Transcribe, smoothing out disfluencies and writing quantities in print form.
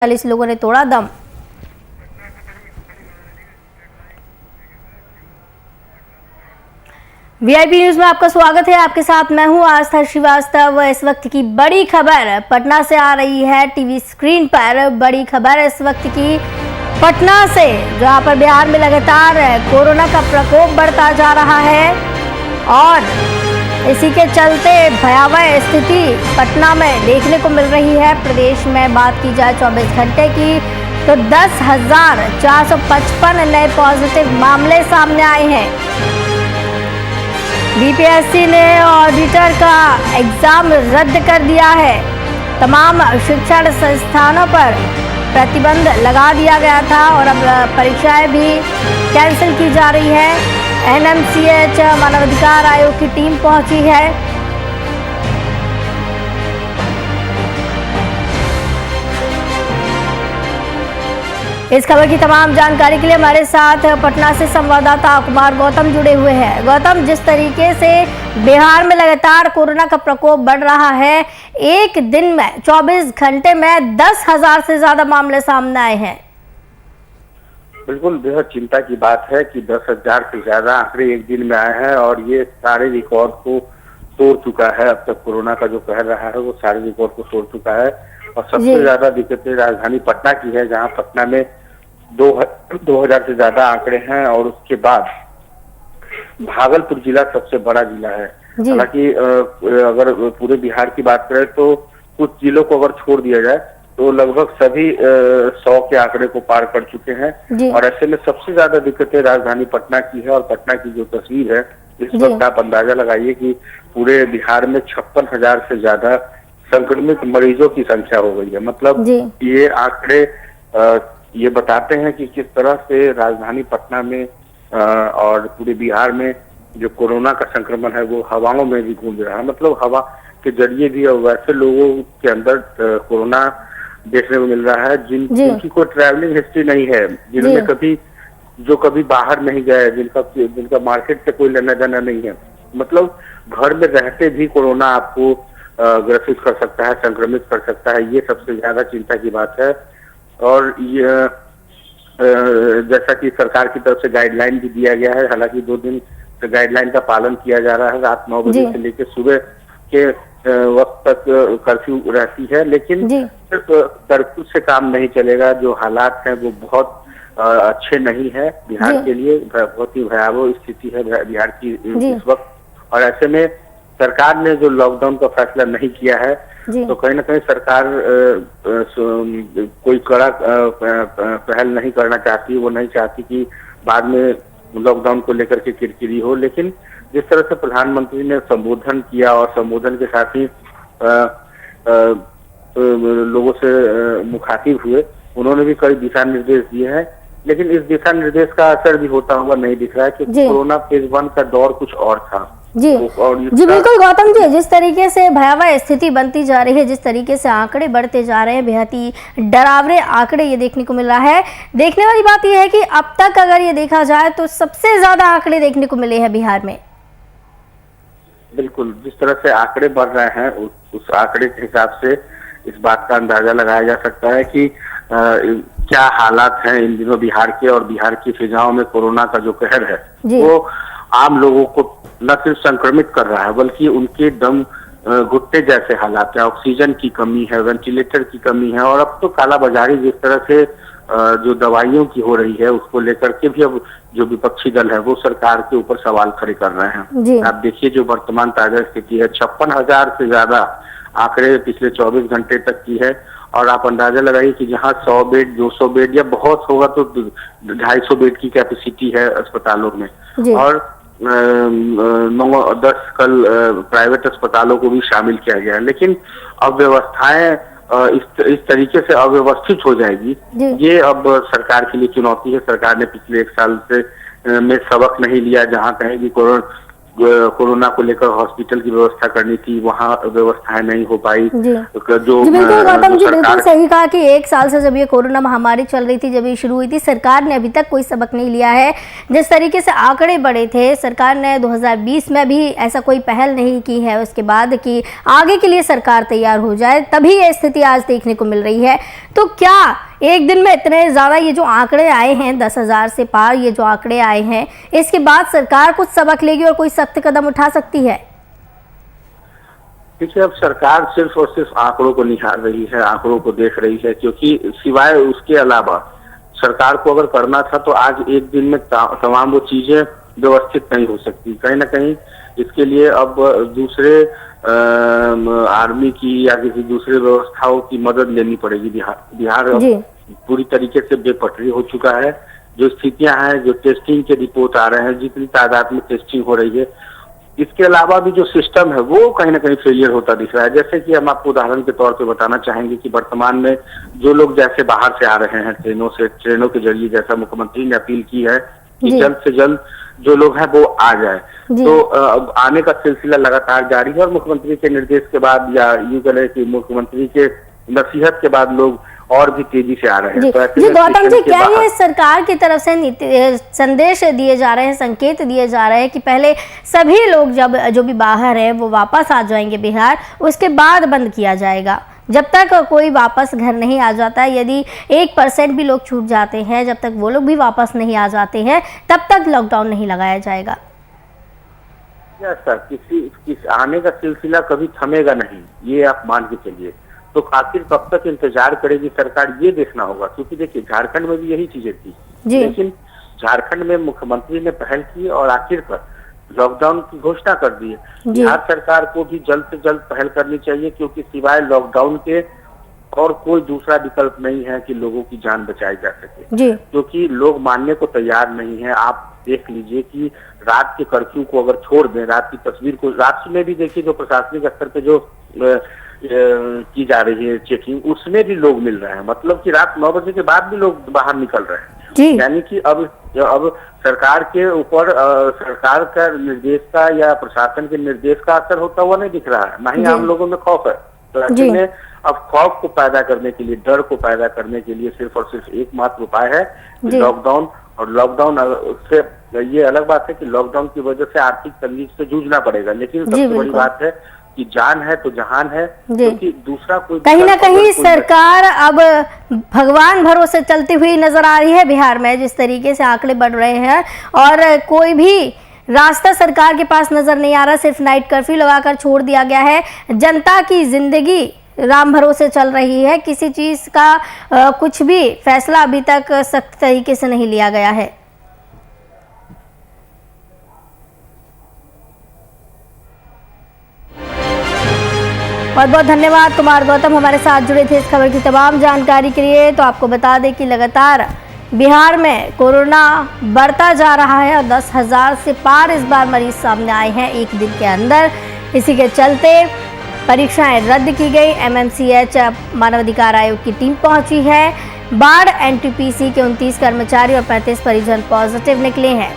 40 लोगों ने तोड़ा दम। वीआईपी न्यूज में आपका स्वागत है। आपके साथ मैं हूं आस्था श्रीवास्तव। इस वक्त की बड़ी खबर पटना से आ रही है टीवी स्क्रीन पर। बड़ी खबर इस वक्त की पटना से, जहां पर बिहार में लगातार कोरोना का प्रकोप बढ़ता जा रहा है और इसी के चलते भयावह स्थिति पटना में देखने को मिल रही है। प्रदेश में बात की जाए 24 घंटे की तो 10,455 नए पॉजिटिव मामले सामने आए हैं। बीपीएससी ने ऑडिटर का एग्जाम रद्द कर दिया है। तमाम शिक्षण संस्थानों पर प्रतिबंध लगा दिया गया था और अब परीक्षाएं भी कैंसिल की जा रही है। एनएमसीएच मानवाधिकार आयोग की टीम पहुंची है। इस खबर की तमाम जानकारी के लिए हमारे साथ पटना से संवाददाता कुमार गौतम जुड़े हुए हैं। गौतम, जिस तरीके से बिहार में लगातार कोरोना का प्रकोप बढ़ रहा है, एक दिन में 24 घंटे में 10,000 से ज्यादा मामले सामने आए हैं। बिल्कुल बेहद चिंता की बात है कि 10,000 से ज्यादा आंकड़े एक दिन में आए हैं और ये सारे रिकॉर्ड को तोड़ चुका है। अब तक कोरोना का जो कह रहा है वो सारे रिकॉर्ड को तोड़ चुका है और सबसे ज्यादा दिक्कतें राजधानी पटना की है, जहां पटना में 2,000 से ज्यादा आंकड़े हैं और उसके बाद भागलपुर जिला सबसे बड़ा जिला है। हालांकि अगर पूरे बिहार की बात करें तो कुछ जिलों को अगर छोड़ दिया जाए तो लगभग सभी 100 के आंकड़े को पार कर चुके हैं और ऐसे में सबसे ज्यादा दिक्कतें राजधानी पटना की है। और पटना की जो तस्वीर है, इस वक्त आप अंदाजा लगाइए कि पूरे बिहार में 56,000 से ज्यादा संक्रमित मरीजों की संख्या हो गई है। मतलब ये आंकड़े ये बताते हैं कि किस तरह से राजधानी पटना में और पूरे बिहार में जो कोरोना का संक्रमण है वो हवाओं में भी गूंज रहा है। मतलब हवा के जरिए भी वैसे लोगों के अंदर कोरोना देखने को मिल रहा है जिनकी कोई ट्रैवलिंग हिस्ट्री नहीं है, जिन्होंने कभी बाहर नहीं गए, जिनका मार्केट से कोई लेना देना नहीं है। मतलब घर में रहते भी कोरोना आपको ग्रसित कर सकता है, संक्रमित कर सकता है। ये सबसे ज्यादा चिंता की बात है। और ये जैसा कि सरकार की तरफ से गाइडलाइन भी दिया गया है, हालांकि 2 दिन से गाइडलाइन का पालन किया जा रहा है। रात 9 बजे से लेकर सुबह के वक्त तक कर्फ्यू रहती है, लेकिन सिर्फ कर्फ्यू से काम नहीं चलेगा। जो हालात हैं वो बहुत अच्छे नहीं है बिहार के लिए। बहुत ही भयावह स्थिति है बिहार की इस वक्त। और ऐसे में सरकार ने जो लॉकडाउन का फैसला नहीं किया है तो कहीं ना कहीं सरकार कोई कड़ा पहल नहीं करना चाहती। वो नहीं चाहती कि बाद में लॉकडाउन को लेकर के किरकिरी हो। लेकिन जिस तरह से प्रधानमंत्री ने संबोधन किया और संबोधन के साथ ही लोगों से मुखातिब हुए, उन्होंने भी कई दिशा निर्देश दिए हैं। लेकिन इस दिशा निर्देश का असर भी होता हुआ नहीं दिख रहा है कि कोरोना फेज 1 का दौर कुछ और था। जी बिल्कुल गौतम जी, जिस तरीके से भयावह स्थिति बनती जा रही है, जिस तरीके से आंकड़े बढ़ते जा रहे हैं, बेहद ही डरावने आंकड़े ये देखने को मिल रहा है। देखने वाली बात यह है कि अब तक अगर ये देखा जाए तो सबसे ज्यादा आंकड़े देखने को मिले हैं बिहार में। बिल्कुल, जिस तरह से आंकड़े बढ़ रहे हैं उस आंकड़े के हिसाब से इस बात का अंदाजा लगाया जा सकता है कि क्या हालात हैं इन दिनों बिहार के। और बिहार की फिजाओं में कोरोना का जो कहर है वो आम लोगों को न सिर्फ संक्रमित कर रहा है बल्कि उनके दम घुटने जैसे हालात है। ऑक्सीजन की कमी है, वेंटिलेटर की कमी है और अब तो कालाबाजारी जिस तरह से जो दवाइयों की हो रही है उसको लेकर के भी अब जो विपक्षी दल है वो सरकार के ऊपर सवाल खड़े कर रहे हैं। आप देखिए जो वर्तमान ताजा स्थिति है, 56,000 से ज्यादा आंकड़े पिछले 24 घंटे तक की है। और आप अंदाजा लगाइए कि जहां 100 बेड 200 बेड या बहुत होगा तो 250 बेड की कैपेसिटी है अस्पतालों में। और 9-10 कल प्राइवेट अस्पतालों को भी शामिल किया गया है। लेकिन अब व्यवस्थाएं इस तरीके से अव्यवस्थित हो जाएगी, ये अब सरकार के लिए चुनौती है। सरकार ने पिछले 1 साल से में सबक नहीं लिया, जहां कहीं भी कोरोना को लेकर हॉस्पिटल की व्यवस्था करनी थी, वहाँ व्यवस्थाएं नहीं हो पाई। जी जो जी बिल्कुल गौतम जी, बिल्कुल सरकार सही कहा कि 1 साल से जब ये कोरोना महामारी चल रही थी, जब ये शुरू हुई थी, सरकार ने अभी तक कोई सबक नहीं लिया है। जिस तरीके से आंकड़े बढ़े थे, सरकार ने 2020 में भी ऐसा कोई पहल नहीं की है उसके बाद कि आगे के लिए सरकार तैयार हो जाए, तभी ये स्थिति आज देखने को मिल रही है। तो क्या एक दिन में इतने ज़्यादा ये जो आंकड़े आए हैं, 10,000 से पार ये जो आंकड़े आए हैं, इसके बाद सरकार कुछ सबक लेगी और कोई सख्त कदम उठा सकती है? देखिए, अब सरकार सिर्फ और सिर्फ आंकड़ों को निहार रही है, आंकड़ों को देख रही है, क्योंकि सिवाय उसके अलावा सरकार को अगर करना था तो आज एक दिन में तमाम वो चीजें व्यवस्थित नहीं हो सकती। कहीं ना कहीं इसके लिए अब दूसरे आर्मी की या किसी दूसरे व्यवस्थाओं की मदद लेनी पड़ेगी। बिहार अब पूरी तरीके से बेपटरी हो चुका है। जो स्थितियां हैं, जो टेस्टिंग के रिपोर्ट आ रहे हैं, जितनी तादाद में टेस्टिंग हो रही है, इसके अलावा भी जो सिस्टम है वो कहीं ना कहीं फेलियर होता दिख रहा है। जैसे कि हम आपको उदाहरण के तौर पे बताना चाहेंगे कि वर्तमान में जो लोग जैसे बाहर से आ रहे हैं ट्रेनों के जरिए, जैसा मुख्यमंत्री ने अपील की है कि जल्द से जल्द जो लोग हैं वो आ जाए, तो आने का सिलसिला लगातार जारी है। और मुख्यमंत्री के निर्देश के बाद, या यूं कहें कि मुख्यमंत्री के नसीहत के बाद, लोग और भी तेजी से आ रहे हैं। तो जी गौतम जी, क्या ये सरकार की तरफ से संदेश दिए जा रहे हैं, संकेत दिए जा रहे हैं कि पहले सभी लोग जो भी बाहर है वो वापस आ जाएंगे बिहार, उसके बाद बंद किया जाएगा? जब तक कोई वापस घर नहीं आ जाता है, यदि 1% भी लोग छूट जाते हैं, जब तक वो लोग भी वापस नहीं आ जाते हैं, तब तक लॉकडाउन नहीं लगाया जाएगा? सर, किसी आने का सिलसिला कभी थमेगा नहीं, ये आप मान के चलिए। तो आखिर कब तक इंतजार करेगी सरकार, ये देखना होगा। क्योंकि देखिए, झारखंड में भी यही चीजें थी, लेकिन झारखंड में मुख्यमंत्री ने पहल की और आखिरकार लॉकडाउन की घोषणा कर दी है। बिहार सरकार को भी जल्द से जल्द पहल करनी चाहिए, क्योंकि सिवाय लॉकडाउन के और कोई दूसरा विकल्प नहीं है कि लोगों की जान बचाई जा सके। क्योंकि लोग मानने को तैयार नहीं है। आप देख लीजिए कि रात के कर्फ्यू को अगर छोड़ दें, रात की तस्वीर को, रात में भी देखिए जो प्रशासनिक स्तर पे जो की जा रही है चेकिंग, उसमें भी लोग मिल रहे हैं। मतलब कि रात 9 बजे के बाद भी लोग बाहर निकल रहे हैं। यानी कि अब सरकार के ऊपर सरकार का निर्देश का या प्रशासन के निर्देश का असर होता हुआ नहीं दिख रहा है, ना ही आम लोगों में खौफ है। तो ऐसे में अब खौफ को पैदा करने के लिए, डर को पैदा करने के लिए सिर्फ और सिर्फ एकमात्र उपाय है लॉकडाउन। और लॉकडाउन से ये अलग बात है कि लॉकडाउन की वजह से आर्थिक तंगी से जूझना पड़ेगा, लेकिन सबसे बड़ी बात है कि जान है तो जहान है। क्योंकि दूसरा कोई कहीं ना कहीं सरकार अब भगवान भरोसे चलती हुई नजर आ रही है बिहार में, जिस तरीके से आंकड़े बढ़ रहे हैं, और कोई भी रास्ता सरकार के पास नजर नहीं आ रहा। सिर्फ नाइट कर्फ्यू लगाकर छोड़ दिया गया है। जनता की जिंदगी राम भरोसे चल रही है। किसी चीज का कुछ भी फैसला अभी तक सख्त तरीके से नहीं लिया गया है। बहुत बहुत धन्यवाद कुमार गौतम, हमारे साथ जुड़े थे इस खबर की तमाम जानकारी के लिए। तो आपको बता दें कि लगातार बिहार में कोरोना बढ़ता जा रहा है और 10,000 से पार इस बार मरीज सामने आए हैं एक दिन के अंदर। इसी के चलते परीक्षाएं रद्द की गई। MMCH मानवाधिकार आयोग की टीम पहुंची है। बाढ़ NTPC के 29 कर्मचारी और 35 परिजन पॉजिटिव निकले हैं।